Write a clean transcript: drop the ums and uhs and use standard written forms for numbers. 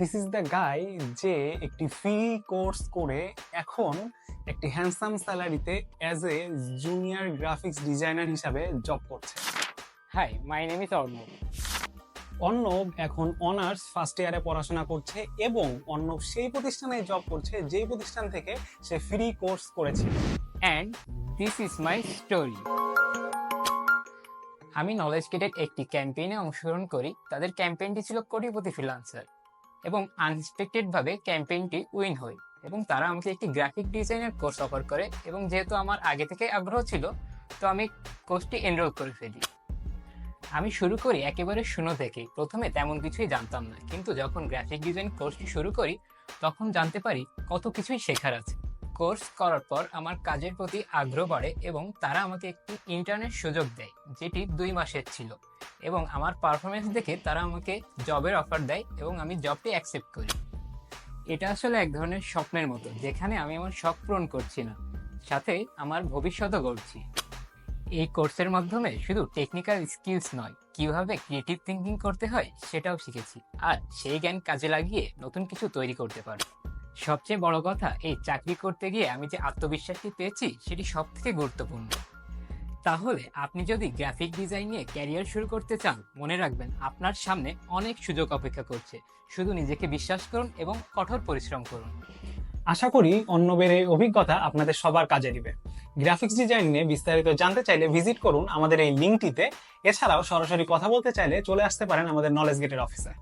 This is the guy যে একটি free course করে এখন একটি হ্যান্ডসাম স্যালারিতে as a junior graphics designer হিসাবে জব করছে। Hi, my name is Arnab. Arnab এখন অনার্স ফার্স্ট ইয়ারে পড়াশোনা করছে এবং অর্ণব সেই প্রতিষ্ঠানে জব করছে যেই প্রতিষ্ঠান থেকে সে ফ্রি কোর্স করেছে। And this is my story. আমি নলেজ গেটের একটি ক্যাম্পেইনে অংশগ্রহণ করি। তাদের ক্যাম্পেইনটি ছিল কোটিপতি ফ্রিল্যান্সার এবং আনএক্সপেক্টেড ভাবে ক্যাম্পেইনটি উইন হয় এবং তারা আমাকে একটি গ্রাফিক ডিজাইনের কোর্স অফার করে এবং যেহেতু আমার আগে থেকে আগ্রহ ছিল তো আমি কোর্সটি এনরোল করে ফেলি। আমি শুরু করি একেবারে শূন্য থেকে। প্রথমে তেমন কিছুই জানতাম না, কিন্তু যখন গ্রাফিক ডিজাইন কোর্সটি শুরু করি তখন জানতে পারি কত কিছুই শেখার আছে। কোর্স করার পর আমার কাজের প্রতি আগ্রহ বাড়ে এবং তারা আমাকে একটি ইন্টার্নের সুযোগ দেয় যেটি 2 মাসের ছিল এবং আমার পারফরমেন্স দেখে তারা আমাকে জবের অফার দেয় এবং আমি জবটি অ্যাকসেপ্ট করি। এটা আসলে এক ধরনের স্বপ্নের মতো, যেখানে আমি আমার শখ পূরণ করছি না, সাথে আমার ভবিষ্যৎও গড়ছি। এই কোর্সের মাধ্যমে শুধু টেকনিক্যাল স্কিলস নয়, কিভাবে ক্রিয়েটিভ থিঙ্কিং করতে হয় সেটাও শিখেছি, আর সেই জ্ঞান কাজে লাগিয়ে নতুন কিছু তৈরি করতে পারব। সবচেয়ে বড় কথা, এই চাকরি করতে গিয়ে আমি যে আত্মবিশ্বাসটি পেয়েছি সেটি সব থেকে গুরুত্বপূর্ণ। তাহলে আপনি যদি গ্রাফিক ডিজাইন নিয়ে ক্যারিয়ার শুরু করতে চান, মনে রাখবেন আপনার সামনে অনেক সুযোগ অপেক্ষা করছে। শুধু নিজেকে বিশ্বাস করুন এবং কঠোর পরিশ্রম করুন। আশা করি অর্ণবের এই অভিজ্ঞতা আপনাদের সবার কাজে দিবে। গ্রাফিক্স ডিজাইন নিয়ে বিস্তারিত জানতে চাইলে ভিজিট করুন আমাদের এই লিঙ্কটিতে। এছাড়াও সরাসরি কথা বলতে চাইলে চলে আসতে পারেন আমাদের নলেজ গেটের অফিসে।